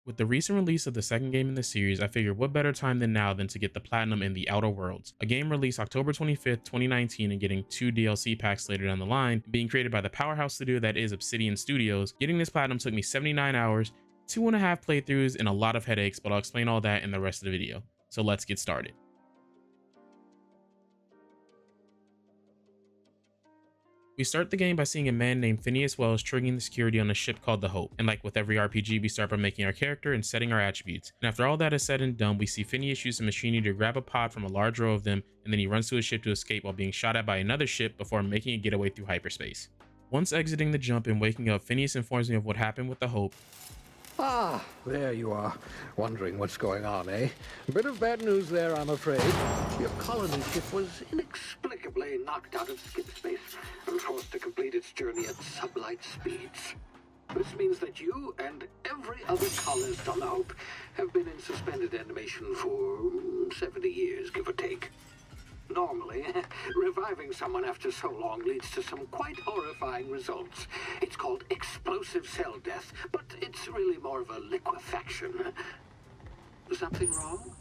With the recent release of the second game in the series, I figured what better time than now than to get the platinum in The Outer Worlds, a game released October 25th, 2019 and getting 2 DLC packs later down the line, being created by the powerhouse studio that is Obsidian Studios. Getting this platinum took me 79 hours, 2.5 playthroughs, and a lot of headaches, but I'll explain all that in the rest of the video. So let's get started. We start the game by seeing a man named Phineas Wells triggering the security on a ship called the Hope, and like with every RPG, we start by making our character and setting our attributes. And after all that is said and done, we see Phineas use a machinery to grab a pod from a large row of them, and then he runs to his ship to escape while being shot at by another ship before making a getaway through hyperspace. Once exiting the jump and waking up, Phineas informs me of what happened with the Hope. Ah, there you are. Wondering what's going on, eh? A bit of bad news there, I'm afraid. Your colony ship was inexplicably knocked out of skip space and forced to complete its journey at sublight speeds. This means that you and every other colonist on the Hope have been in suspended animation for 70 years, give or take. Normally, reviving someone after so long leads to some quite horrifying results. It's called explosive cell death, but it's really more of a liquefaction. Something wrong?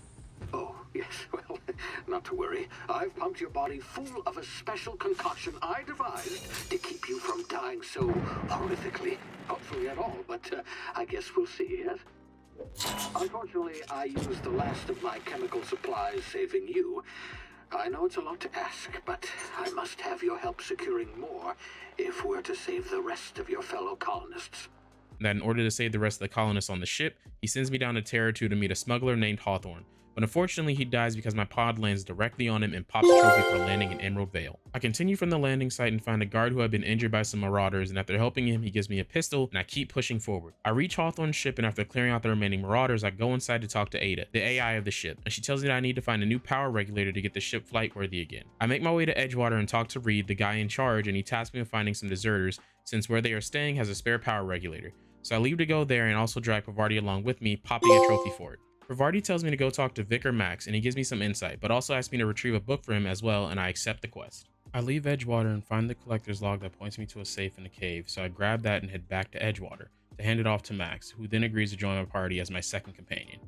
Oh, yes, well, not to worry. I've pumped your body full of a special concoction I devised to keep you from dying so horrifically. Hopefully at all, but I guess we'll see, yes? Unfortunately, I used the last of my chemical supplies saving you. I know it's a lot to ask, but I must have your help securing more if we're to save the rest of your fellow colonists. That in order to save the rest of the colonists on the ship, he sends me down to Terra 2 to meet a smuggler named Hawthorne. But unfortunately, he dies because my pod lands directly on him and pops a trophy for landing in Emerald Vale. I continue from the landing site and find a guard who had been injured by some marauders, and after helping him, he gives me a pistol, and I keep pushing forward. I reach Hawthorne's ship, and after clearing out the remaining marauders, I go inside to talk to Ada, the AI of the ship, and she tells me that I need to find a new power regulator to get the ship flight worthy again. I make my way to Edgewater and talk to Reed, the guy in charge, and he tasks me with finding some deserters, since where they are staying has a spare power regulator. So I leave to go there and also drag Pavarti along with me, popping a trophy for it. Pavarti tells me to go talk to Vicar Max, and he gives me some insight, but also asks me to retrieve a book for him as well, and I accept the quest. I leave Edgewater and find the collector's log that points me to a safe in the cave, so I grab that and head back to Edgewater to hand it off to Max, who then agrees to join my party as my second companion.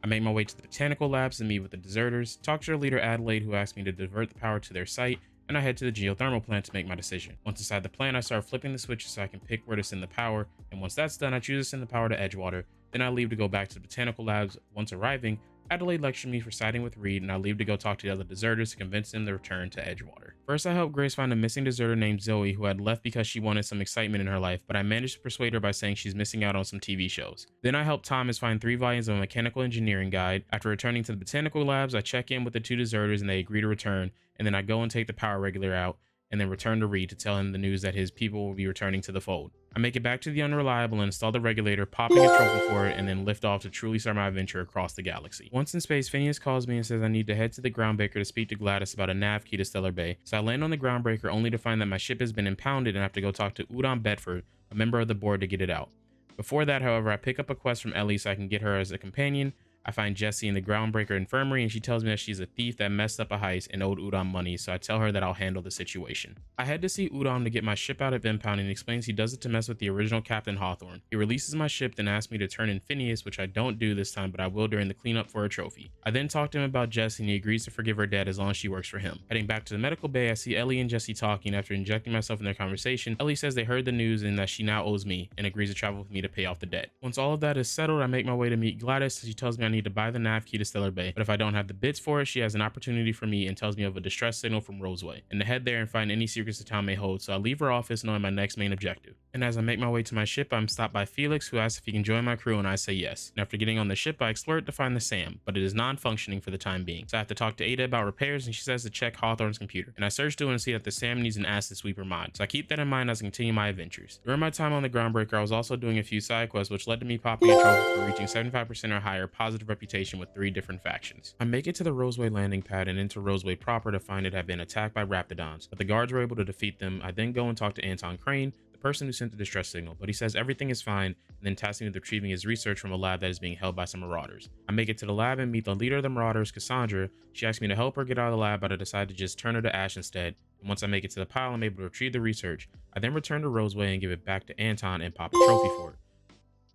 I make my way to the botanical labs and meet with the deserters, talk to their leader Adelaide, who asks me to divert the power to their site, and I head to the geothermal plant to make my decision. Once inside the plant, I start flipping the switches so I can pick where to send the power, and once that's done, I choose to send the power to Edgewater. Then I leave to go back to the botanical labs. Once arriving, Adelaide lectured me for siding with Reed, and I leave to go talk to the other deserters to convince them to return to Edgewater. First, I help Grace find a missing deserter named Zoe who had left because she wanted some excitement in her life, but I managed to persuade her by saying she's missing out on some TV shows. Then I help Thomas find 3 volumes of a mechanical engineering guide. After returning to the botanical labs, I check in with the 2 deserters and they agree to return, and then I go and take the power regulator out, and then return to Reed to tell him the news that his people will be returning to the fold. I make it back to the Unreliable and install the regulator, popping a trophy for it, and then lift off to truly start my adventure across the galaxy. Once in space, Phineas calls me and says I need to head to the Groundbreaker to speak to Gladys about a nav key to Stellar Bay. So I land on the Groundbreaker only to find that my ship has been impounded and have to go talk to Udon Bedford, a member of the board, to get it out. Before that, however, I pick up a quest from Ellie so I can get her as a companion. I find Jessie in the Groundbreaker infirmary and she tells me that she's a thief that messed up a heist and owed Udon money, so I tell her that I'll handle the situation. I head to see Udon to get my ship out of impound and he explains he does it to mess with the original Captain Hawthorne. He releases my ship, then asks me to turn in Phineas, which I don't do this time, but I will during the cleanup for a trophy. I then talk to him about Jessie and he agrees to forgive her debt as long as she works for him. Heading back to the medical bay, I see Ellie and Jessie talking. After injecting myself in their conversation, Ellie says they heard the news and that she now owes me and agrees to travel with me to pay off the debt. Once all of that is settled, I make my way to meet Gladys and she tells me I need to buy the nav key to Stellar Bay, but if I don't have the bits for it, she has an opportunity for me and tells me of a distress signal from Roseway, and to head there and find any secrets the town may hold, so I leave her office knowing my next main objective. And as I make my way to my ship, I'm stopped by Felix, who asks if he can join my crew, and I say yes. And after getting on the ship, I explore it to find the SAM, but it is non-functioning for the time being, so I have to talk to Ada about repairs, and she says to check Hawthorne's computer, and I search through and see that the SAM needs an acid sweeper mod, so I keep that in mind as I continue my adventures. During my time on the Groundbreaker, I was also doing a few side quests, which led to me popping a trophy for reaching 75% or higher positive reputation with 3 different factions. I make it to the Roseway landing pad and into Roseway proper to find it had been attacked by Raptidons, but the guards were able to defeat them. I then go and talk to Anton Crane, the person who sent the distress signal, but he says everything is fine and then tasks me with retrieving his research from a lab that is being held by some marauders. I make it to the lab and meet the leader of the marauders, Cassandra. She asks me to help her get out of the lab, but I decide to just turn her to ash instead. And once I make it to the pile, I'm able to retrieve the research. I then return to Roseway and give it back to Anton and pop a trophy for it.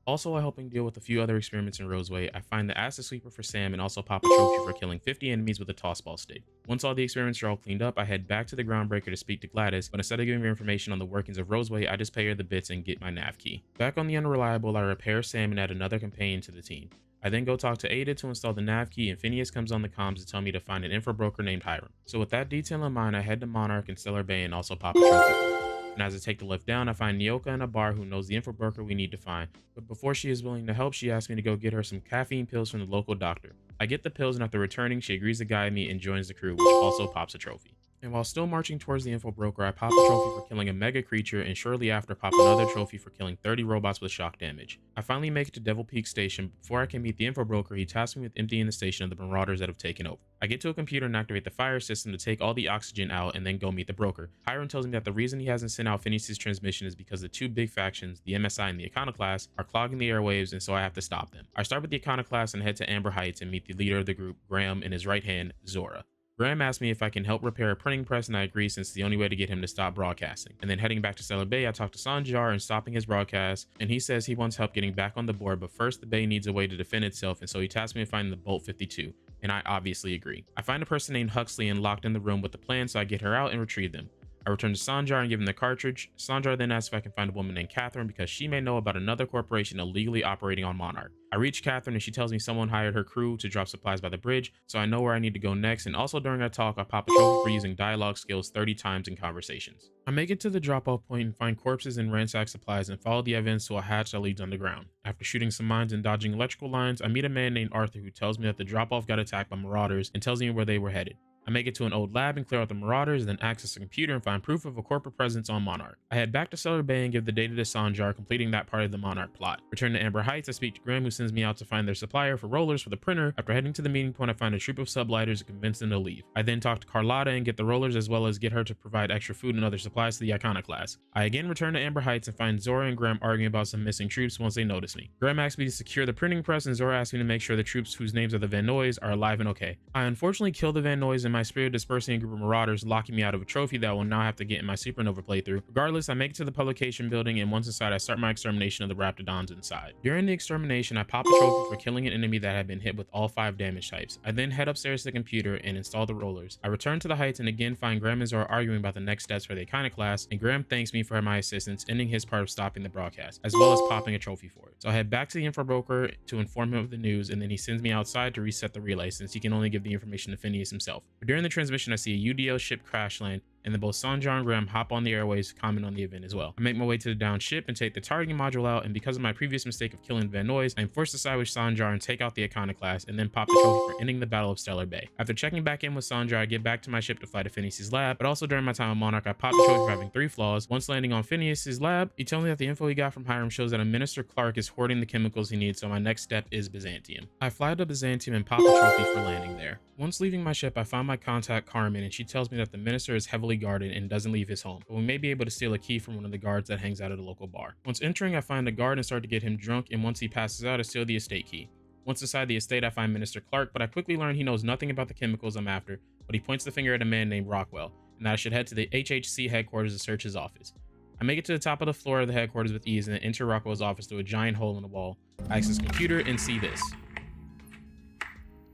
Also, while helping deal with a few other experiments in Roseway, I find the acid sweeper for Sam and also pop a trophy for killing 50 enemies with a tossball stick. Once all the experiments are all cleaned up, I head back to the Groundbreaker to speak to Gladys, but instead of giving her information on the workings of Roseway, I just pay her the bits and get my nav key. Back on the Unreliable, I repair Sam and add another companion to the team. I then go talk to Ada to install the nav key, and Phineas comes on the comms to tell me to find an info broker named Hiram. So with that detail in mind, I head to Monarch and Stellar Bay and also pop a trophy for her. And as I take the lift down, I find Nyoka in a bar who knows the info broker we need to find. But before she is willing to help, she asks me to go get her some caffeine pills from the local doctor. I get the pills, and after returning, she agrees to guide me and joins the crew, which also pops a trophy. And while still marching towards the info broker, I pop a trophy for killing a mega creature, and shortly after pop another trophy for killing 30 robots with shock damage. I finally make it to Devil Peak Station, but before I can meet the info broker, he tasks me with emptying the station of the marauders that have taken over. I get to a computer and activate the fire system to take all the oxygen out and then go meet the broker. Hiram tells me that the reason he hasn't sent out Phineas' transmission is because the two big factions, the MSI and the Iconoclast, are clogging the airwaves, and so I have to stop them. I start with the Iconoclast and head to Amber Heights and meet the leader of the group, Graham, and his right hand, Zora. Graham asked me if I can help repair a printing press, and I agree since it's the only way to get him to stop broadcasting. And then heading back to Stellar Bay, I talk to Sanjar and stopping his broadcast, and he says he wants help getting back on the board, but first the Bay needs a way to defend itself, and so he tasked me to find the Bolt 52, and I obviously agree. I find a person named Huxley and locked in the room with the plan, so I get her out and retrieve them. I return to Sanjar and give him the cartridge. Sanjar then asks if I can find a woman named Catherine because she may know about another corporation illegally operating on Monarch. I reach Catherine and she tells me someone hired her crew to drop supplies by the bridge, so I know where I need to go next, and also during our talk I pop a trophy for using dialogue skills 30 times in conversations. I make it to the drop-off point and find corpses and ransack supplies and follow the evidence to a hatch that leads underground. After shooting some mines and dodging electrical lines, I meet a man named Arthur who tells me that the drop-off got attacked by marauders and tells me where they were headed. I make it to an old lab and clear out the marauders, then access a computer and find proof of a corporate presence on Monarch. I head back to Stellar Bay and give the data to Sanjar, completing that part of the Monarch plot. Return to Amber Heights, I speak to Graham, who sends me out to find their supplier for rollers for the printer. After heading to the meeting point, I find a troop of sublighters and convince them to leave. I then talk to Carlotta and get the rollers, as well as get her to provide extra food and other supplies to the Iconoclast. I again return to Amber Heights and find Zora and Graham arguing about some missing troops once they notice me. Graham asks me to secure the printing press, and Zora asks me to make sure the troops whose names are the Van Noys are alive and okay. I unfortunately kill the Van Noys in my spirit dispersing a group of marauders, locking me out of a trophy that I will now have to get in my Supernova playthrough. Regardless, I make it to the publication building, and once inside, I start my extermination of the Raptidons inside. During the extermination, I pop a trophy for killing an enemy that had been hit with all 5 damage types. I then head upstairs to the computer and install the rollers. I return to the Heights and again find Graham and Zora arguing about the next steps for the Iconoclast, and Graham thanks me for my assistance, ending his part of stopping the broadcast, as well as popping a trophy for it. So I head back to the info broker to inform him of the news, and then he sends me outside to reset the relay since he can only give the information to Phineas himself. But during the transmission, I see a UDL ship crash land, and then both Sanjar and Graham hop on the airways to comment on the event as well. I make my way to the down ship and take the targeting module out, and because of my previous mistake of killing Van Noys, I am forced to side with Sanjar and take out the Iconoclast, and then pop the trophy for ending the Battle of Stellar Bay. After checking back in with Sanjar, I get back to my ship to fly to Phineas' lab, but also during my time on Monarch, I pop the trophy for having 3 flaws. Once landing on Phineas' lab, he tells me that the info he got from Hiram shows that a Minister Clark is hoarding the chemicals he needs, so my next step is Byzantium. I fly to Byzantium and pop a trophy for landing there. Once leaving my ship, I find my contact Carmen, and she tells me that the minister is heavily guarded and doesn't leave his home, but we may be able to steal a key from one of the guards that hangs out at a local bar. Once entering, I find a guard and start to get him drunk, and once he passes out, I steal the estate key. Once inside the estate, I find Minister Clark, but I quickly learn he knows nothing about the chemicals I'm after, but he points the finger at a man named Rockwell, and that I should head to the HHC headquarters to search his office. I make it to the top of the floor of the headquarters with ease and then enter Rockwell's office through a giant hole in the wall. I access his computer and see this.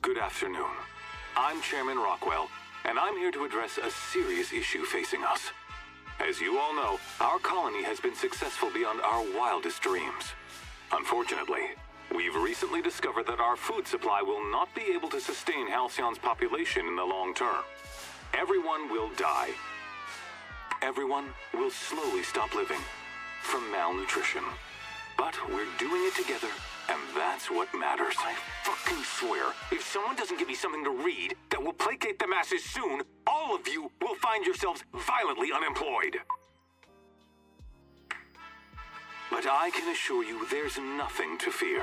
Good afternoon. I'm Chairman Rockwell, and I'm here to address a serious issue facing us. As you all know, our colony has been successful beyond our wildest dreams. Unfortunately, we've recently discovered that our food supply will not be able to sustain Halcyon's population in the long term. Everyone will die. Everyone will slowly stop living from malnutrition. But we're doing it together, and that's what matters. I fucking swear, if someone doesn't give me something to read that will placate the masses soon, all of you will find yourselves violently unemployed. But I can assure you there's nothing to fear.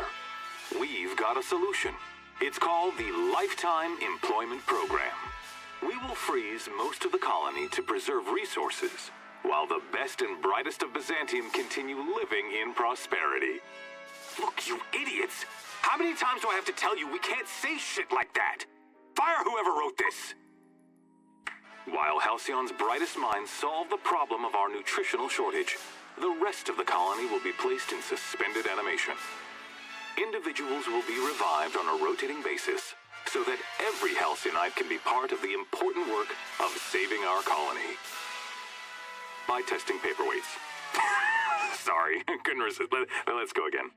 We've got a solution. It's called the Lifetime Employment Program. We will freeze most of the colony to preserve resources, while the best and brightest of Byzantium continue living in prosperity. Look, you idiots! How many times do I have to tell you we can't say shit like that? Fire whoever wrote this! While Halcyon's brightest minds solve the problem of our nutritional shortage, the rest of the colony will be placed in suspended animation. Individuals will be revived on a rotating basis so that every Halcyonite can be part of the important work of saving our colony. By testing paperweights. Sorry, couldn't resist. Let's go again.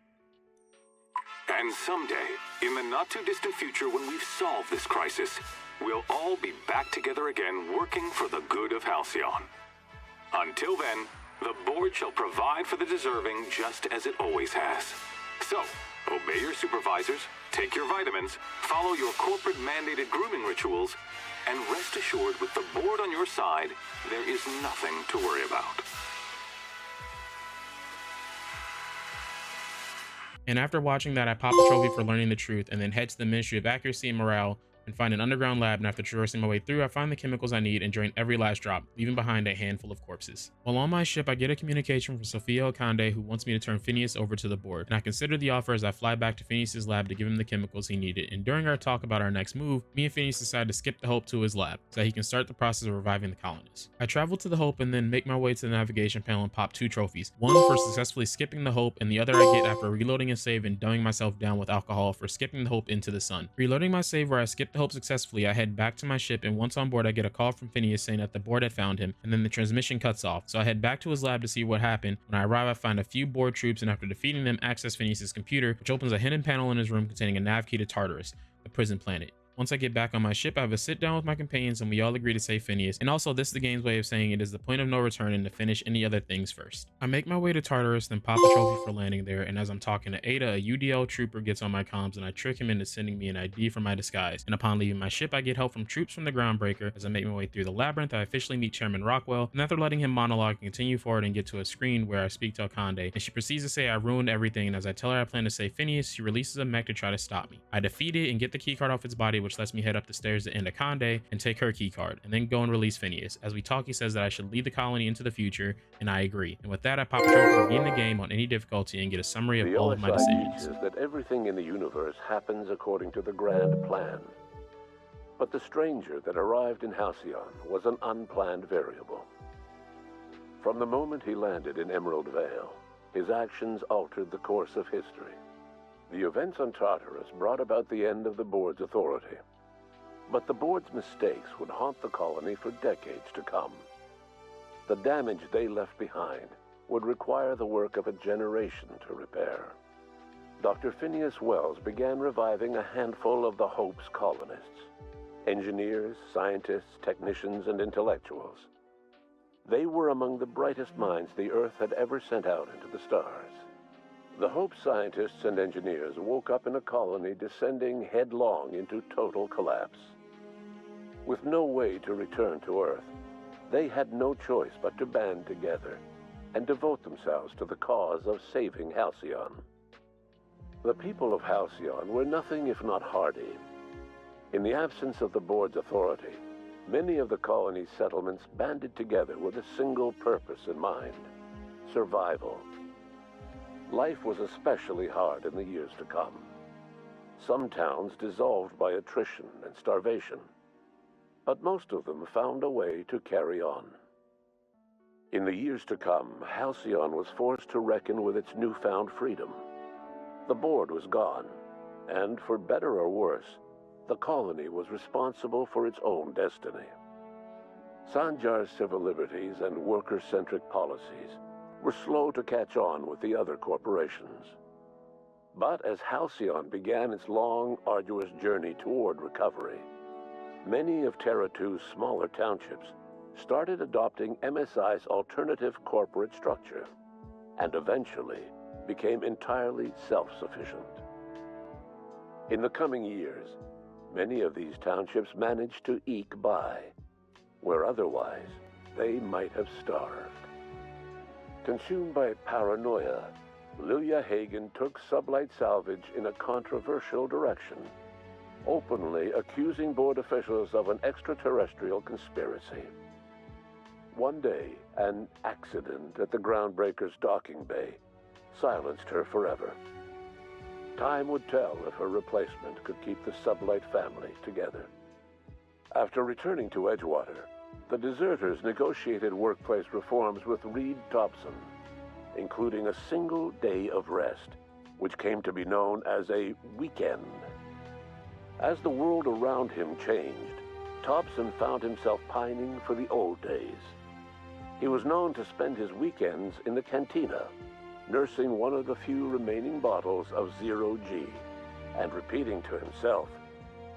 And someday, in the not-too-distant future when we've solved this crisis, we'll all be back together again working for the good of Halcyon. Until then, the board shall provide for the deserving just as it always has. So, obey your supervisors, take your vitamins, follow your corporate-mandated grooming rituals, and rest assured with the board on your side, there is nothing to worry about. And after watching that, I pop a trophy for learning the truth and then head to the Ministry of Accuracy and Morale and find an underground lab, and after traversing my way through, I find the chemicals I need and drain every last drop, leaving behind a handful of corpses. While on my ship, I get a communication from Sophia Okande, who wants me to turn Phineas over to the board, and I consider the offer as I fly back to Phineas's lab to give him the chemicals he needed. And during our talk about our next move, me and Phineas decide to skip the Hope to his lab so that he can start the process of reviving the colonists. I travel to the Hope and then make my way to the navigation panel and pop 2 trophies, one for successfully skipping the Hope and the other I get after reloading a save and dumbing myself down with alcohol for skipping the Hope into the sun. Reloading my save where I skipped the Hope successfully, I head back to my ship, and once on board I get a call from Phineas saying that the board had found him, and then the transmission cuts off. So I head back to his lab to see what happened. When I arrive, I find a few board troops, and after defeating them, access Phineas's computer, which opens a hidden panel in his room containing a nav key to Tartarus, the prison planet. Once I get back on my ship, I have a sit down with my companions and we all agree to save Phineas. And also, this is the game's way of saying it is the point of no return and to finish any other things first. I make my way to Tartarus, then pop a trophy for landing there, and as I'm talking to Ada, a UDL trooper gets on my comms and I trick him into sending me an ID for my disguise. And upon leaving my ship, I get help from troops from the Groundbreaker. As I make my way through the labyrinth, I officially meet Chairman Rockwell, and after letting him monologue, I continue forward and get to a screen where I speak to Okande, and she proceeds to say I ruined everything, and as I tell her I plan to save Phineas, she releases a mech to try to stop me. I defeat it and get the keycard off its body, which lets me head up the stairs to end Okande and take her keycard, and then go and release Phineas. As we talk, he says that I should lead the colony into the future, and I agree. And with that, I pop a trophy for beating the game on any difficulty and get a summary of all of my decisions. The OSI teaches that everything in the universe happens according to the grand plan. But the stranger that arrived in Halcyon was an unplanned variable. From the moment he landed in Emerald Vale, his actions altered the course of history. The events on Tartarus brought about the end of the board's authority. But the board's mistakes would haunt the colony for decades to come. The damage they left behind would require the work of a generation to repair. Dr. Phineas Wells began reviving a handful of the Hope's colonists: engineers, scientists, technicians, and intellectuals. They were among the brightest minds the Earth had ever sent out into the stars. The Hope scientists and engineers woke up in a colony descending headlong into total collapse. With no way to return to Earth, they had no choice but to band together and devote themselves to the cause of saving Halcyon. The people of Halcyon were nothing if not hardy. In the absence of the board's authority, many of the colony's settlements banded together with a single purpose in mind: survival. Life was especially hard in the years to come. Some towns dissolved by attrition and starvation, but most of them found a way to carry on. In the years to come, Halcyon was forced to reckon with its newfound freedom. The board was gone, and for better or worse, the colony was responsible for its own destiny. Sanjar's civil liberties and worker-centric policies were slow to catch on with the other corporations. But as Halcyon began its long, arduous journey toward recovery, many of Terra 2's smaller townships started adopting MSI's alternative corporate structure, and eventually became entirely self-sufficient. In the coming years, many of these townships managed to eke by, where otherwise they might have starved. Consumed by paranoia, Lilia Hagen took Sublight Salvage in a controversial direction, openly accusing board officials of an extraterrestrial conspiracy. One day, an accident at the Groundbreaker's docking bay silenced her forever. Time would tell if her replacement could keep the Sublight family together. After returning to Edgewater, the deserters negotiated workplace reforms with Reed Thompson, including a single day of rest, which came to be known as a weekend. As the world around him changed, Thompson found himself pining for the old days. He was known to spend his weekends in the cantina, nursing one of the few remaining bottles of Zero-G, and repeating to himself,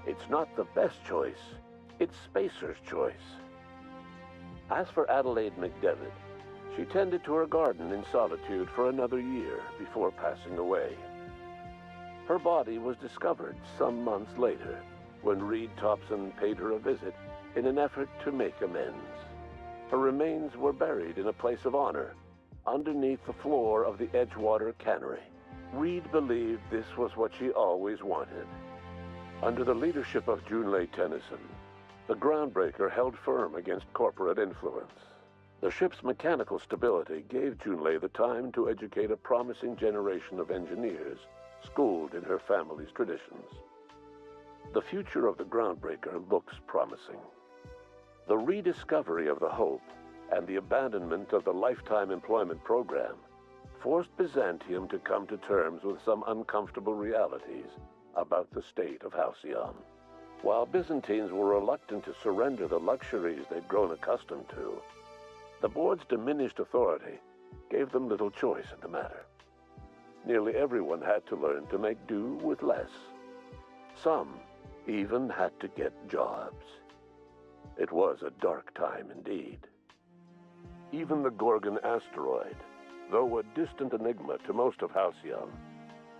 "It's not the best choice, it's Spacer's choice." As for Adelaide McDevitt, she tended to her garden in solitude for another year before passing away. Her body was discovered some months later when Reed Thompson paid her a visit in an effort to make amends. Her remains were buried in a place of honor underneath the floor of the Edgewater Cannery. Reed believed this was what she always wanted. Under the leadership of Junlei Tennyson, the groundbreaker held firm against corporate influence. The ship's mechanical stability gave Junlei the time to educate a promising generation of engineers schooled in her family's traditions. The future of the groundbreaker looks promising. The rediscovery of the Hope and the abandonment of the lifetime employment program forced Byzantium to come to terms with some uncomfortable realities about the state of Halcyon. While Byzantines were reluctant to surrender the luxuries they'd grown accustomed to, the board's diminished authority gave them little choice in the matter. Nearly everyone had to learn to make do with less. Some even had to get jobs. It was a dark time indeed. Even the Gorgon asteroid, though a distant enigma to most of Halcyon,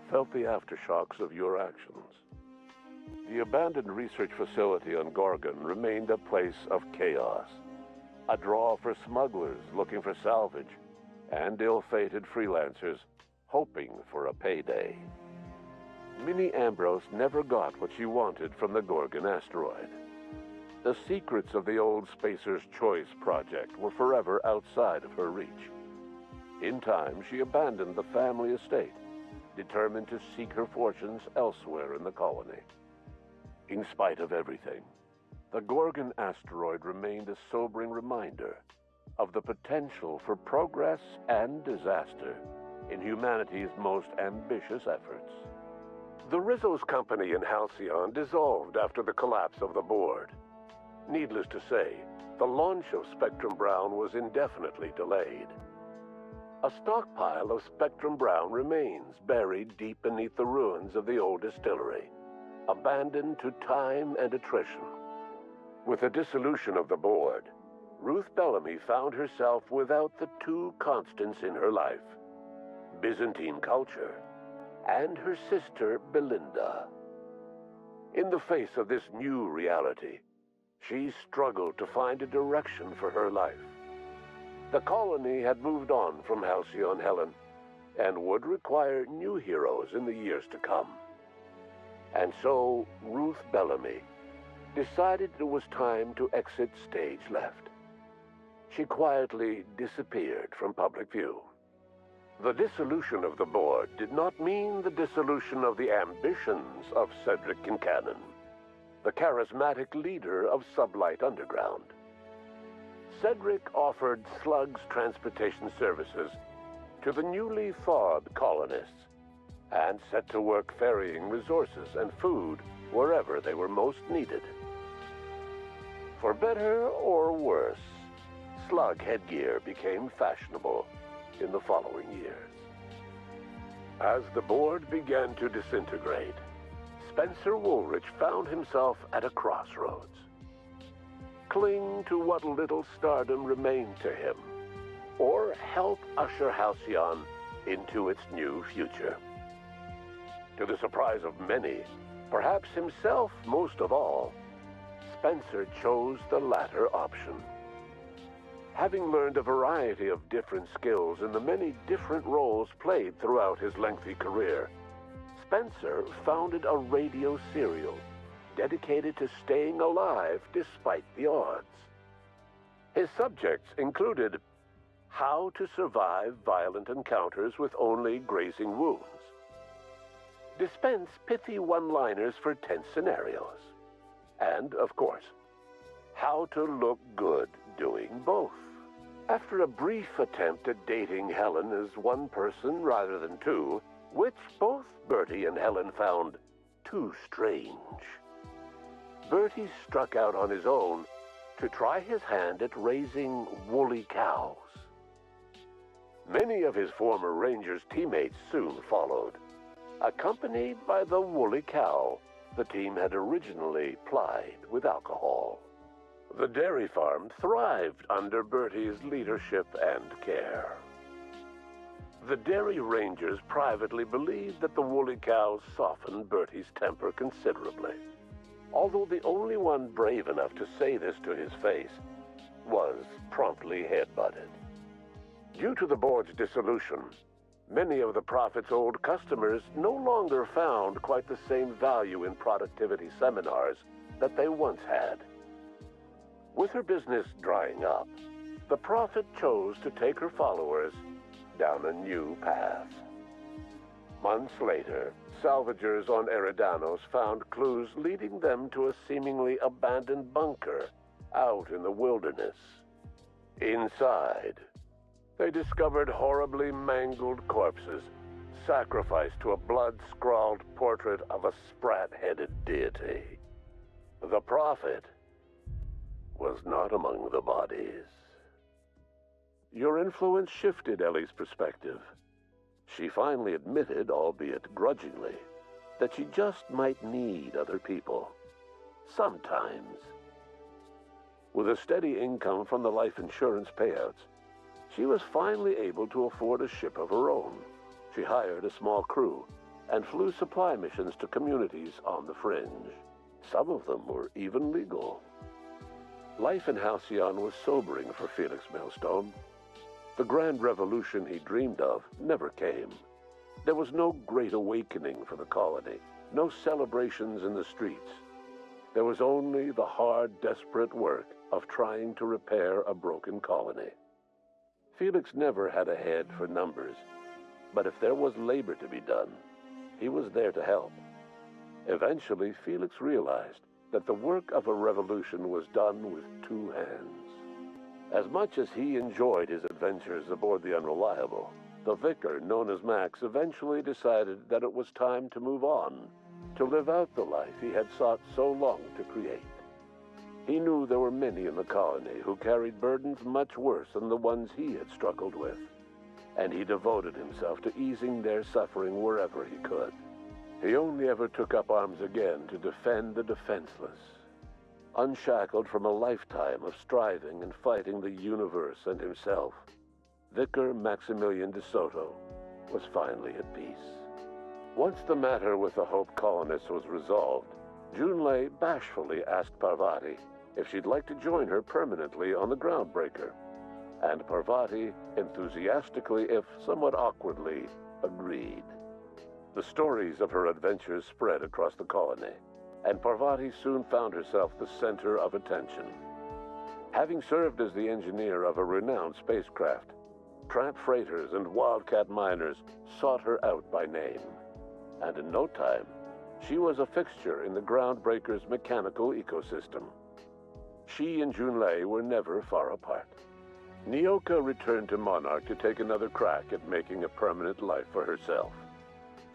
felt the aftershocks of your actions. The abandoned research facility on Gorgon remained a place of chaos, a draw for smugglers looking for salvage, and ill-fated freelancers hoping for a payday. Minnie Ambrose never got what she wanted from the Gorgon asteroid. The secrets of the old Spacer's Choice project were forever outside of her reach. In time, she abandoned the family estate, determined to seek her fortunes elsewhere in the colony. In spite of everything, the Gorgon asteroid remained a sobering reminder of the potential for progress and disaster in humanity's most ambitious efforts. The Rizzo's company in Halcyon dissolved after the collapse of the board. Needless to say, the launch of Spectrum Brown was indefinitely delayed. A stockpile of Spectrum Brown remains buried deep beneath the ruins of the old distillery, abandoned to time and attrition. With the dissolution of the board, Ruth Bellamy found herself without the two constants in her life: Byzantine culture and her sister Belinda. In the face of this new reality, she struggled to find a direction for her life. The colony had moved on from Halcyon Helen and would require new heroes in the years to come. And so Ruth Bellamy decided it was time to exit stage left. She quietly disappeared from public view. The dissolution of the board did not mean the dissolution of the ambitions of Cedric Kincannon, the charismatic leader of Sublight Underground. Cedric offered slugs transportation services to the newly thawed colonists and set to work ferrying resources and food wherever they were most needed. For better or worse, slug headgear became fashionable in the following years. As the board began to disintegrate, Spencer Woolrich found himself at a crossroads. Cling to what little stardom remained to him, or help usher Halcyon into its new future. To the surprise of many, perhaps himself most of all, Spencer chose the latter option. Having learned a variety of different skills in the many different roles played throughout his lengthy career, Spencer founded a radio serial dedicated to staying alive despite the odds. His subjects included how to survive violent encounters with only grazing wounds, dispense pithy one-liners for tense scenarios, and, of course, how to look good doing both. After a brief attempt at dating Helen as one person rather than two, which both Bertie and Helen found too strange, Bertie struck out on his own to try his hand at raising woolly cows. Many of his former Rangers teammates soon followed, accompanied by the woolly cow the team had originally plied with alcohol. The dairy farm thrived under Bertie's leadership and care. The Dairy Rangers privately believed that the woolly cows softened Bertie's temper considerably, although the only one brave enough to say this to his face was promptly headbutted. Due to the board's dissolution, many of the Prophet's old customers no longer found quite the same value in productivity seminars that they once had. With her business drying up, the Prophet chose to take her followers down a new path. Months later, salvagers on Eridanos found clues leading them to a seemingly abandoned bunker out in the wilderness. Inside, they discovered horribly mangled corpses, sacrificed to a blood-scrawled portrait of a sprat-headed deity. The Prophet was not among the bodies. Your influence shifted Ellie's perspective. She finally admitted, albeit grudgingly, that she just might need other people. Sometimes. With a steady income from the life insurance payouts, she was finally able to afford a ship of her own. She hired a small crew and flew supply missions to communities on the fringe. Some of them were even legal. Life in Halcyon was sobering for Felix Millstone. The grand revolution he dreamed of never came. There was no great awakening for the colony, no celebrations in the streets. There was only the hard, desperate work of trying to repair a broken colony. Felix never had a head for numbers, but if there was labor to be done, he was there to help. Eventually, Felix realized that the work of a revolution was done with two hands. As much as he enjoyed his adventures aboard the Unreliable, the vicar, known as Max, eventually decided that it was time to move on, to live out the life he had sought so long to create. He knew there were many in the colony who carried burdens much worse than the ones he had struggled with, and he devoted himself to easing their suffering wherever he could. He only ever took up arms again to defend the defenseless. Unshackled from a lifetime of striving and fighting the universe and himself, Vicar Maximilian de Soto was finally at peace. Once the matter with the Hope colonists was resolved, Junlei bashfully asked Parvati if she'd like to join her permanently on the Groundbreaker, and Parvati enthusiastically, if somewhat awkwardly, agreed. The stories of her adventures spread across the colony, and Parvati soon found herself the center of attention. Having served as the engineer of a renowned spacecraft, tramp freighters and wildcat miners sought her out by name, and in no time, she was a fixture in the Groundbreaker's mechanical ecosystem. She and Junlei were never far apart. Nyoka returned to Monarch to take another crack at making a permanent life for herself.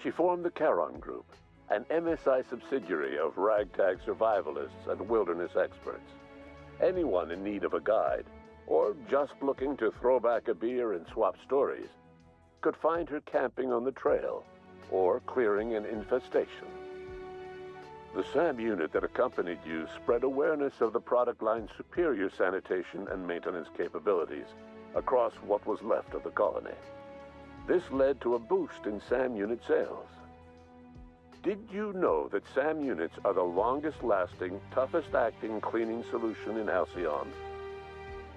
She formed the Charon Group, an MSI subsidiary of ragtag survivalists and wilderness experts. Anyone in need of a guide, or just looking to throw back a beer and swap stories, could find her camping on the trail, or clearing an infestation. The SAM unit that accompanied you spread awareness of the product line's superior sanitation and maintenance capabilities across what was left of the colony. This led to a boost in SAM unit sales. Did you know that SAM units are the longest-lasting, toughest-acting cleaning solution in Halcyon?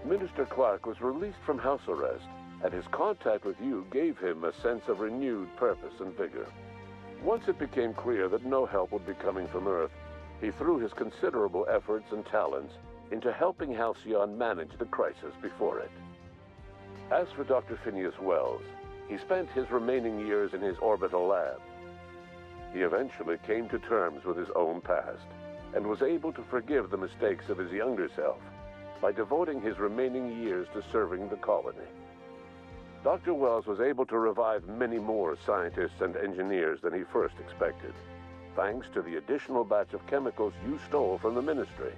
Minister Clark was released from house arrest, and his contact with you gave him a sense of renewed purpose and vigor. Once it became clear that no help would be coming from Earth, he threw his considerable efforts and talents into helping Halcyon manage the crisis before it. As for Dr. Phineas Wells, he spent his remaining years in his orbital lab. He eventually came to terms with his own past and was able to forgive the mistakes of his younger self by devoting his remaining years to serving the colony. Dr. Wells was able to revive many more scientists and engineers than he first expected, thanks to the additional batch of chemicals you stole from the Ministry.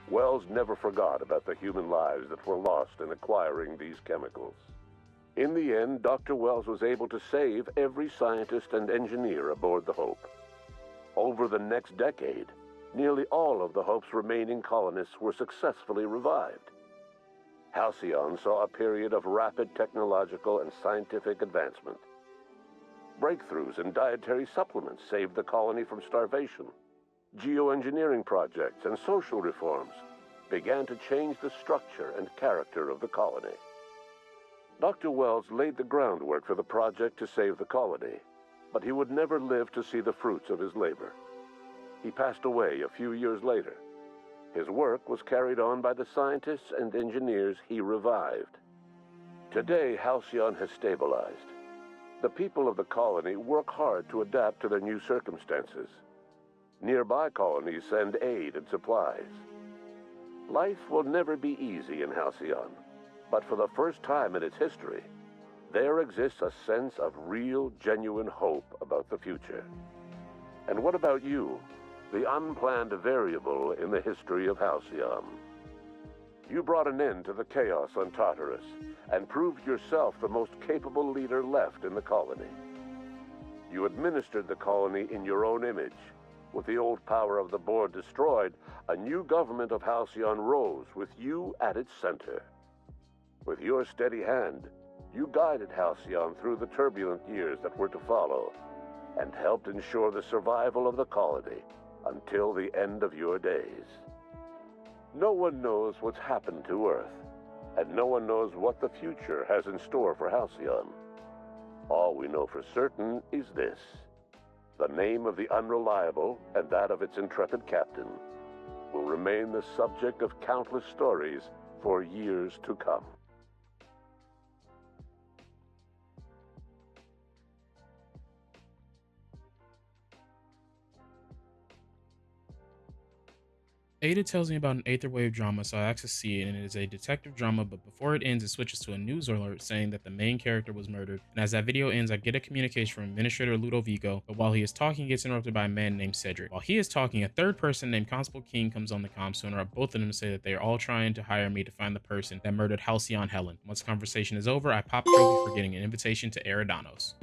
Wells never forgot about the human lives that were lost in acquiring these chemicals. In the end, Dr. Wells was able to save every scientist and engineer aboard the Hope. Over the next decade, nearly all of the Hope's remaining colonists were successfully revived. Halcyon saw a period of rapid technological and scientific advancement. Breakthroughs in dietary supplements saved the colony from starvation. Geoengineering projects and social reforms began to change the structure and character of the colony. Dr. Wells laid the groundwork for the project to save the colony, but he would never live to see the fruits of his labor. He passed away a few years later. His work was carried on by the scientists and engineers he revived. Today, Halcyon has stabilized. The people of the colony work hard to adapt to their new circumstances. Nearby colonies send aid and supplies. Life will never be easy in Halcyon, but for the first time in its history, there exists a sense of real, genuine hope about the future. And what about you, the unplanned variable in the history of Halcyon? You brought an end to the chaos on Tartarus and proved yourself the most capable leader left in the colony. You administered the colony in your own image. With the old power of the board destroyed, a new government of Halcyon rose with you at its center. With your steady hand, you guided Halcyon through the turbulent years that were to follow, and helped ensure the survival of the colony until the end of your days. No one knows what's happened to Earth, and no one knows what the future has in store for Halcyon. All we know for certain is this: the name of the Unreliable and that of its intrepid captain will remain the subject of countless stories for years to come. Ada tells me about an Aether Wave drama, so I ask to see it, and it is a detective drama, but before it ends, it switches to a news alert saying that the main character was murdered, and as that video ends, I get a communication from Administrator Ludovico, but while he is talking, he gets interrupted by a man named Cedric. While he is talking, a third person named Constable King comes on the comms to interrupt both of them to say that they are all trying to hire me to find the person that murdered Halcyon Helen. Once the conversation is over, I pop a trophy for getting an invitation to Eridanos.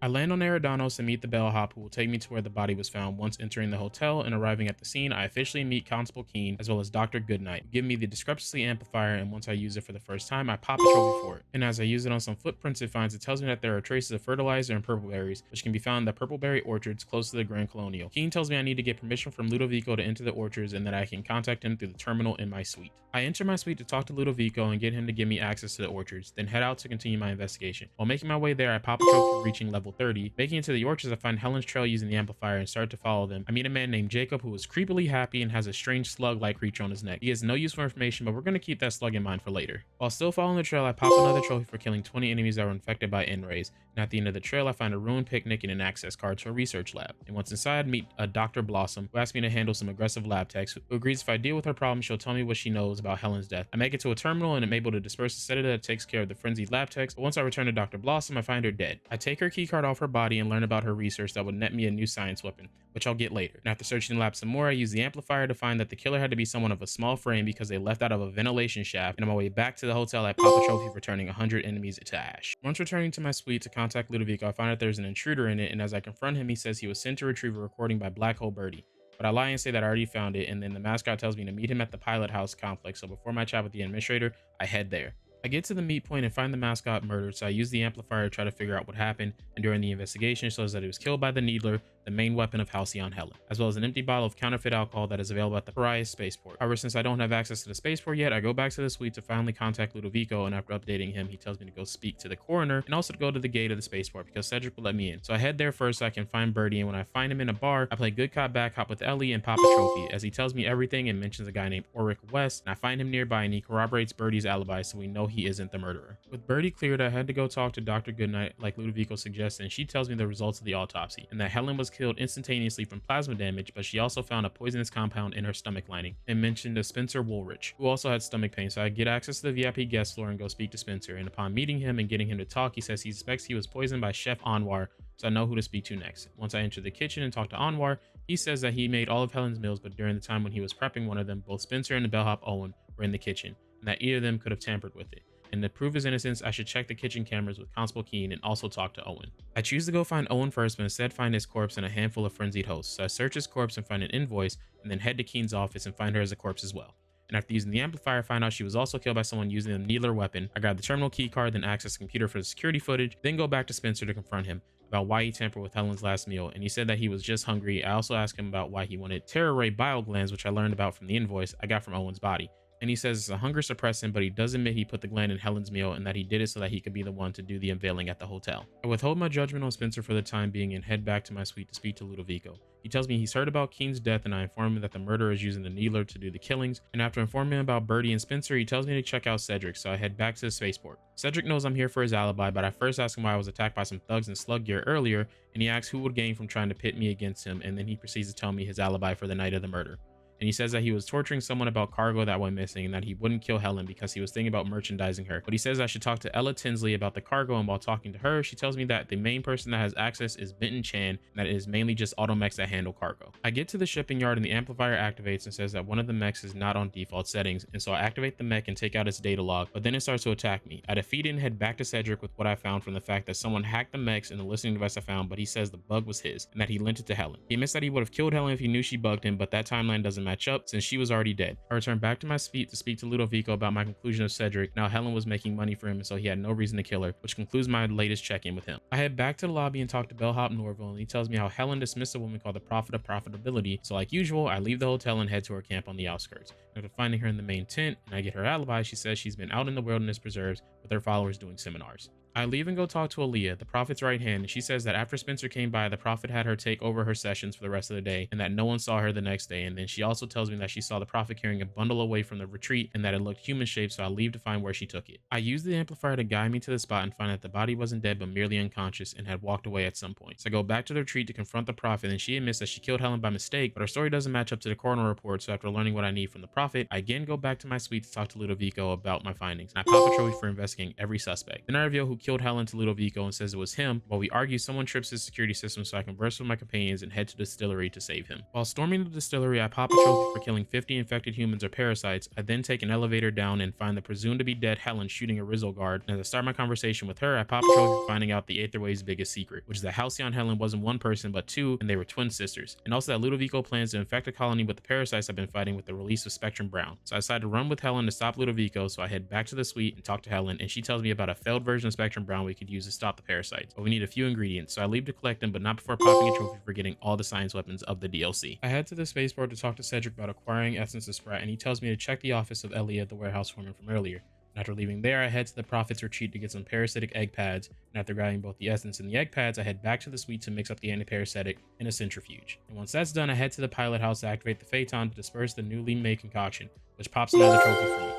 I land on Eridanos and meet the bellhop who will take me to where the body was found. Once entering the hotel and arriving at the scene, I officially meet Constable Keen as well as Dr. Goodnight, who give me the discrepancy amplifier, and once I use it for the first time, I pop a trophy for it. And as I use it on some footprints it finds, it tells me that there are traces of fertilizer and purple berries, which can be found in the purple berry orchards close to the Grand Colonial. Keen tells me I need to get permission from Ludovico to enter the orchards and that I can contact him through the terminal in my suite. I enter my suite to talk to Ludovico and get him to give me access to the orchards, then head out to continue my investigation. While making my way there, I pop a trophy for reaching level 30. Making it to the orchards, I find Helen's trail using the amplifier and start to follow them. I meet a man named Jacob who is creepily happy and has a strange slug-like creature on his neck. He has no useful information, but we're going to keep that slug in mind for later. While still following the trail, I pop another trophy for killing 20 enemies that were infected by N-rays. And at the end of the trail, I find a ruined picnic and an access card to a research lab. And once inside, meet a Dr. Blossom, who asks me to handle some aggressive lab techs, who agrees if I deal with her problem, she'll tell me what she knows about Helen's death. I make it to a terminal and am able to disperse the sedative that takes care of the frenzied lab techs, but once I return to Dr. Blossom, I find her dead. I take her keycard off her body and learn about her research that would net me a new science weapon, which I'll get later. And after searching the lab some more, I use the amplifier to find that the killer had to be someone of a small frame because they left out of a ventilation shaft, and on my way back to the hotel, I pop a trophy for turning 100 enemies to ash. Once returning to my suite to contact Ludovico, I find out there's an intruder in it, and as I confront him, he says he was sent to retrieve a recording by Black Hole Birdie. But I lie and say that I already found it, and then the mascot tells me to meet him at the pilot house complex, so before my chat with the administrator, I head there. I get to the meet point and find the mascot murdered, so I use the amplifier to try to figure out what happened, and during the investigation it shows that he was killed by the Needler, the main weapon of Halcyon Helen, as well as an empty bottle of counterfeit alcohol that is available at the Pariah spaceport. However, since I don't have access to the spaceport yet, I go back to the suite to finally contact Ludovico, and after updating him, he tells me to go speak to the coroner and also to go to the gate of the spaceport because Cedric will let me in. So I head there first so I can find Birdie, and when I find him in a bar, I play good cop bad cop with Ellie and pop a trophy as he tells me everything and mentions a guy named Ulrich West, and I find him nearby and he corroborates Birdie's alibi so we know he isn't the murderer. With Birdie cleared, I had to go talk to Dr. Goodnight like Ludovico suggested, and she tells me the results of the autopsy and that Helen was killed instantaneously from plasma damage, but she also found a poisonous compound in her stomach lining and mentioned a Spencer Woolrich, who also had stomach pain. So I get access to the VIP guest floor and go speak to Spencer, and upon meeting him and getting him to talk, he says he suspects he was poisoned by Chef Anwar, so I know who to speak to next. Once I enter the kitchen and talk to Anwar, he says that he made all of Helen's meals, but during the time when he was prepping one of them, both Spencer and the bellhop Owen were in the kitchen, and that either of them could have tampered with it. And to prove his innocence, I should check the kitchen cameras with Constable Keen and also talk to Owen. I choose to go find Owen first, but instead find his corpse and a handful of frenzied hosts. So I search his corpse and find an invoice, and then head to Keen's office and find her as a corpse as well. And after using the amplifier, I find out she was also killed by someone using a needler weapon. I grab the terminal key card, then access the computer for the security footage, then go back to Spencer to confront him about why he tampered with Helen's last meal, and he said that he was just hungry. I also asked him about why he wanted terror ray bile glands, which I learned about from the invoice I got from Owen's body. And he says it's a hunger suppressant, but he does admit he put the gland in Helen's meal and that he did it so that he could be the one to do the unveiling at the hotel. I withhold my judgment on Spencer for the time being and head back to my suite to speak to Ludovico. He tells me he's heard about Keen's death, and I inform him that the murderer is using the needler to do the killings. And after informing him about Birdie and Spencer, he tells me to check out Cedric, so I head back to the spaceport. Cedric knows I'm here for his alibi, but I first ask him why I was attacked by some thugs in slug gear earlier, and he asks who would gain from trying to pit me against him, and then he proceeds to tell me his alibi for the night of the murder. And he says that he was torturing someone about cargo that went missing and that he wouldn't kill Helen because he was thinking about merchandising her. But he says I should talk to Ella Tinsley about the cargo, and while talking to her, she tells me that the main person that has access is Benton Chan, and that it is mainly just automechs that handle cargo. I get to the shipping yard and the amplifier activates and says that one of the mechs is not on default settings, and so I activate the mech and take out its data log, but then it starts to attack me. I defeat it and head back to Cedric with what I found from the fact that someone hacked the mechs and the listening device I found, but he says the bug was his and that he lent it to Helen. He admits that he would have killed Helen if he knew she bugged him, but that timeline doesn't match up since she was already dead. I return back to my suite to speak to Ludovico about my conclusion of Cedric. Now Helen was making money for him, and so he had no reason to kill her, which concludes my latest check-in with him. I head back to the lobby and talk to bellhop Norville, and he tells me how Helen dismissed a woman called the Prophet of Profitability. So like usual, I leave the hotel and head to her camp on the outskirts. After finding her in the main tent and I get her alibi, she says she's been out in the wilderness preserves with her followers doing seminars. I leave and go talk to Aaliyah, the Prophet's right hand, and she says that after Spencer came by, the Prophet had her take over her sessions for the rest of the day, and that no one saw her the next day. And then she also tells me that she saw the Prophet carrying a bundle away from the retreat and that it looked human-shaped, so I leave to find where she took it. I use the amplifier to guide me to the spot and find that the body wasn't dead but merely unconscious and had walked away at some point. So I go back to the retreat to confront the Prophet, and she admits that she killed Helen by mistake, but her story doesn't match up to the coroner report. So after learning what I need from the Prophet, I again go back to my suite to talk to Ludovico about my findings, and I pop a trophy for investigating every suspect. Then I reveal who killed Helen to Ludovico and says it was him. While we argue, someone trips his security system, so I converse with my companions and head to the distillery to save him. While storming the distillery, I pop a trophy for killing 50 infected humans or parasites. I then take an elevator down and find the presumed to be dead Helen shooting a Rizzo guard, and as I start my conversation with her, I pop a trophy for finding out the Aetherway's biggest secret, which is that Halcyon Helen wasn't one person but two, and they were twin sisters, and also that Ludovico plans to infect a colony with the parasites I've been fighting with the release of Spectrum Brown. So I decide to run with Helen to stop Ludovico, so I head back to the suite and talk to Helen, and she tells me about a failed version of Spectrum Brown we could use to stop the parasites. But we need a few ingredients, so I leave to collect them, but not before popping a trophy for getting all the science weapons of the DLC. I head to the spaceport to talk to Cedric about acquiring Essence of Sprat, and he tells me to check the office of Elliot, the warehouse foreman from earlier. And after leaving there, I head to the Prophet's retreat to get some parasitic egg pads, and after grabbing both the essence and the egg pads, I head back to the suite to mix up the antiparasitic in a centrifuge. And once that's done, I head to the pilot house to activate the Phaeton to disperse the newly made concoction, which pops another trophy for me.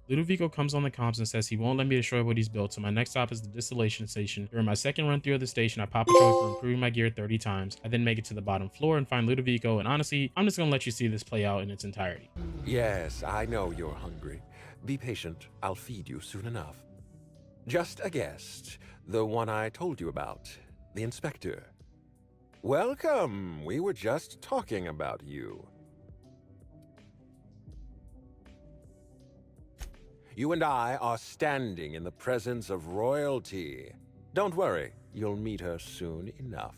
Ludovico comes on the comms and says he won't let me destroy what he's built, so my next stop is the distillation station. During my second run through of the station, I pop a trophy for improving my gear 30 times. I then make it to the bottom floor and find Ludovico, and honestly, I'm just gonna let you see this play out in its entirety. Yes, I know you're hungry. Be patient, I'll feed you soon enough. Just a guest, the one I told you about, the inspector. Welcome, we were just talking about you. You and I are standing in the presence of royalty. Don't worry, you'll meet her soon enough.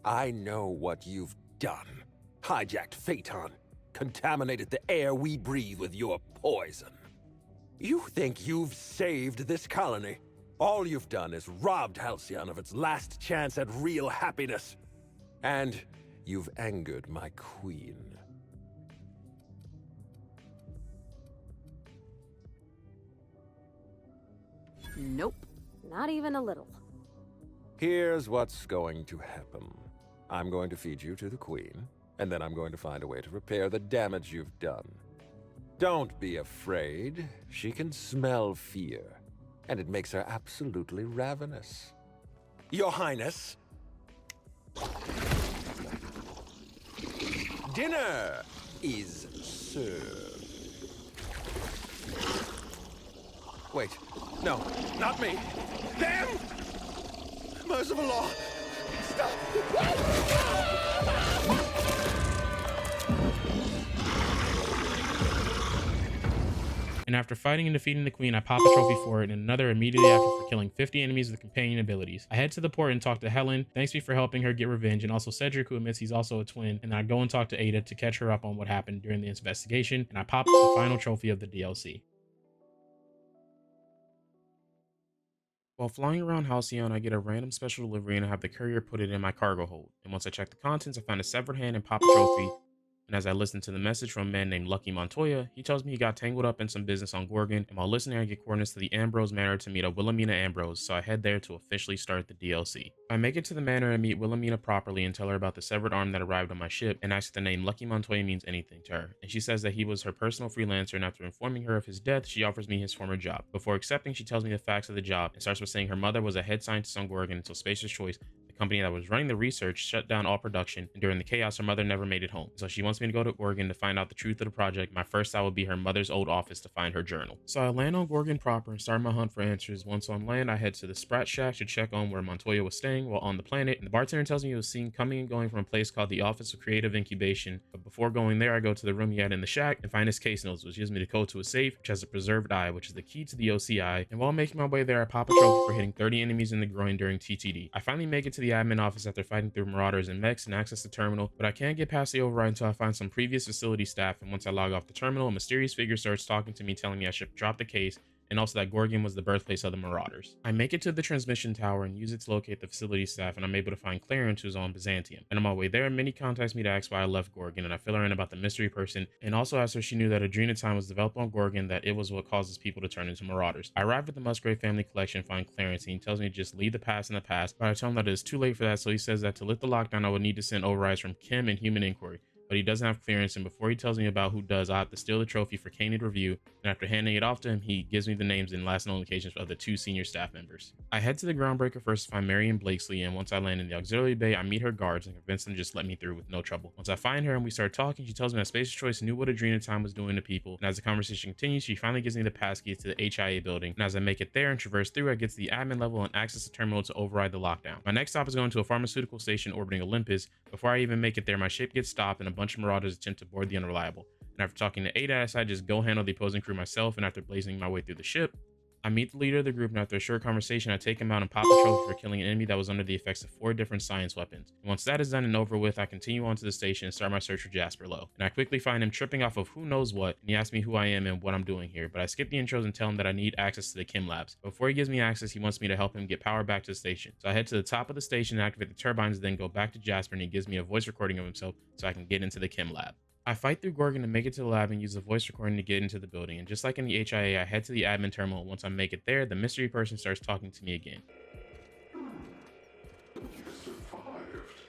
I know what you've done. Hijacked Phaeton, contaminated the air we breathe with your poison. You think you've saved this colony? All you've done is robbed Halcyon of its last chance at real happiness. And you've angered my queen. Nope, not even a little. Here's what's going to happen. I'm going to feed you to the queen, and then I'm going to find a way to repair the damage you've done. Don't be afraid. She can smell fear, and it makes her absolutely ravenous. Your Highness, dinner is served. Wait, no, not me. Damn! Merciful law! Stop! And after fighting and defeating the queen, I pop a trophy for it and another immediately after for killing 50 enemies with companion abilities. I head to the port and talk to Helen, thanks me for helping her get revenge, and also Cedric, who admits he's also a twin, and then I go and talk to Ada to catch her up on what happened during the investigation, and I pop the final trophy of the DLC. While flying around Halcyon, I get a random special delivery and I have the courier put it in my cargo hold. And once I check the contents, I find a severed hand and pop a trophy. And as I listen to the message from a man named Lucky Montoya, he tells me he got tangled up in some business on Gorgon, and while listening I get coordinates to the Ambrose Manor to meet a Wilhelmina Ambrose, so I head there to officially start the DLC. I make it to the manor and meet Wilhelmina properly and tell her about the severed arm that arrived on my ship, and ask if the name Lucky Montoya means anything to her, and she says that he was her personal freelancer, and after informing her of his death, she offers me his former job. Before accepting, she tells me the facts of the job, and starts by saying her mother was a head scientist on Gorgon until Spacer's Choice, the company that was running the research, shut down all production, and during the chaos her mother never made it home. So she wants me to go to Gorgon to find out the truth of the project. My first stop will be her mother's old office to find her journal. So I land on Gorgon proper and start my hunt for answers. Once on land, I head to the Sprat Shack to check on where Montoya was staying while on the planet, and the bartender tells me he was seen coming and going from a place called the Office of Creative Incubation. But before going there, I go to the room he had in the shack and find his case notes, which gives me the code to a safe, which has a preserved eye, which is the key to the OCI. And while making my way there, I pop a trophy for hitting 30 enemies in the groin during TTD. I finally make it to the admin office after fighting through marauders and mechs and access the terminal, but I can't get past the override until I find some previous facility staff, and once I log off the terminal, a mysterious figure starts talking to me telling me I should drop the case, and also that Gorgon was the birthplace of the Marauders. I make it to the transmission tower and use it to locate the facility staff, and I'm able to find Clarence, who's on Byzantium. And on my way there, Minnie contacts me to ask why I left Gorgon, and I fill her in about the mystery person, and also ask her if she knew that Adrenatine was developed on Gorgon, that it was what causes people to turn into Marauders. I arrive at the Musgrave family collection and find Clarence, and he tells me to just leave the past in the past, but I tell him that it is too late for that, so he says that to lift the lockdown, I would need to send overrides from Chem and Human Inquiry. But he doesn't have clearance, and before he tells me about who does, I have to steal the trophy for Canid Review, and after handing it off to him, he gives me the names and last known locations of the 2 senior staff members. I head to the groundbreaker first to find Marion Blakesley, and once I land in the auxiliary bay, I meet her guards and convince them to just let me through with no trouble. Once I find her and we start talking, she tells me that Spacer's Choice knew what Adrenatine was doing to people, and as the conversation continues, she finally gives me the passkey to the HIA building, and as I make it there and traverse through, I get to the admin level and access the terminal to override the lockdown. My next stop is going to a pharmaceutical station orbiting Olympus. Before I even make it there, my ship gets stopped and a bunch of marauders attempt to board the Unreliable. And after talking to Ada, I decide to just go handle the opposing crew myself, and after blazing my way through the ship, I meet the leader of the group, and after a short conversation, I take him out and pop a trophy for killing an enemy that was under the effects of 4 different science weapons. And once that is done and over with, I continue on to the station and start my search for Jasper Lowe. And I quickly find him tripping off of who knows what, and he asks me who I am and what I'm doing here, but I skip the intros and tell him that I need access to the Chem Labs. Before he gives me access, he wants me to help him get power back to the station. So I head to the top of the station and activate the turbines, then go back to Jasper, and he gives me a voice recording of himself so I can get into the Chem Lab. I fight through Gorgon to make it to the lab and use the voice recording to get into the building, and just like in the HIA, I head to the admin terminal. Once I make it there, the mystery person starts talking to me again. You survived.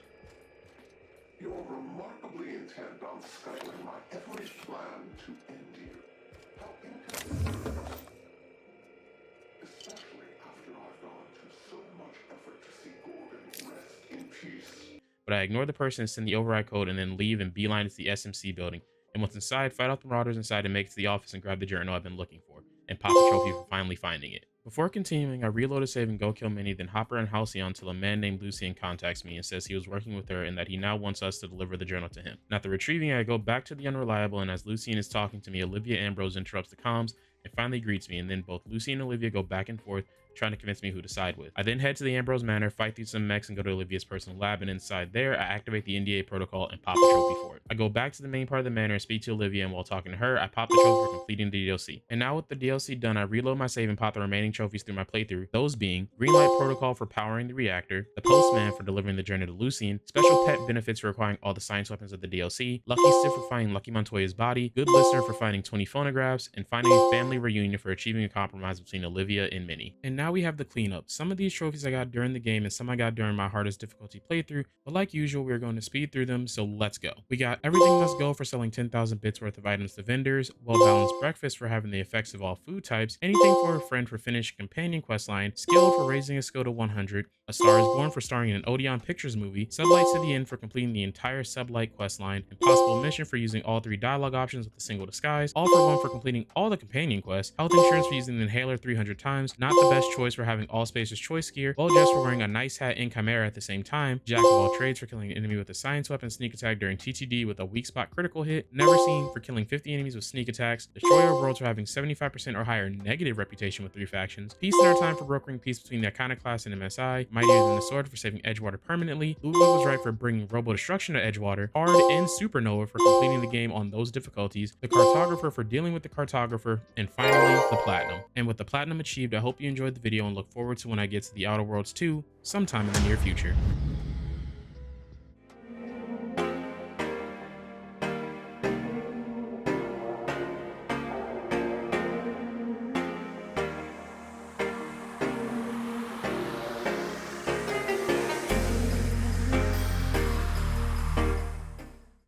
You're remarkably intent on scuttling my every plan to end you. Helping to especially after I've gone to so much effort to see Gorgon rest in peace. But I ignore the person and send the override code and then leave and beeline to the SMC building. And once inside, fight off the marauders inside and make it to the office and grab the journal I've been looking for, and pop a trophy for finally finding it. Before continuing, I reload a save and go kill Minnie, then hop around Halcyon until a man named Lucien contacts me and says he was working with her and that he now wants us to deliver the journal to him. And after retrieving it, I go back to the Unreliable, and as Lucien is talking to me, Olivia Ambrose interrupts the comms and finally greets me, and then both Lucy and Olivia go back and forth, trying to convince me who to side with. I then head to the Ambrose Manor, fight through some mechs, and go to Olivia's personal lab, and inside there, I activate the NDA protocol and pop a trophy for it. I go back to the main part of the manor and speak to Olivia, and while talking to her, I pop the trophy for completing the DLC. And now with the DLC done, I reload my save and pop the remaining trophies through my playthrough, those being Green Light Protocol for powering the reactor, the Postman for delivering the journey to Lucian, special pet benefits for acquiring all the science weapons of the DLC, Lucky Stiff for finding Lucky Montoya's body, Good Listener for finding 20 phonographs, and finally Family Reunion for achieving a compromise between Olivia and Minnie. And now we have the cleanup. Some of these trophies I got during the game and some I got during my hardest difficulty playthrough, but like usual, we're going to speed through them, so let's go. We got Everything Must Go for selling 10,000 bits worth of items to vendors, Well Balanced Breakfast for having the effects of all food types, Anything for a Friend for finishing companion questline, Skilled for raising a skill to 100, A Star is Born for starring in an Odeon Pictures movie, Sublight to the End for completing the entire Sublight questline, Impossible Mission for using all 3 dialogue options with a single disguise, All for One for completing all the companion quests, Health Insurance for using the inhaler 300 times, Not the Best Choice for having all Spacer's Choice gear, Well Dressed for wearing a nice hat in Chimera at the same time, Jack of all trades for killing an enemy with a science weapon sneak attack during TTD with a weak spot critical hit, Never Seen for killing 50 enemies with sneak attacks, Destroyer of Worlds for having 75% or higher negative reputation with 3 factions, Peace in Our Time for brokering peace between the Iconoclast and MSI, Mightier Than the Sword for saving Edgewater permanently, Ludwig was right for bringing Robo Destruction to Edgewater, Hard and Supernova for completing the game on those difficulties, the Cartographer for dealing with the Cartographer, and finally the Platinum. And with the Platinum achieved, I hope you enjoyed the video and look forward to when I get to the Outer Worlds 2 sometime in the near future.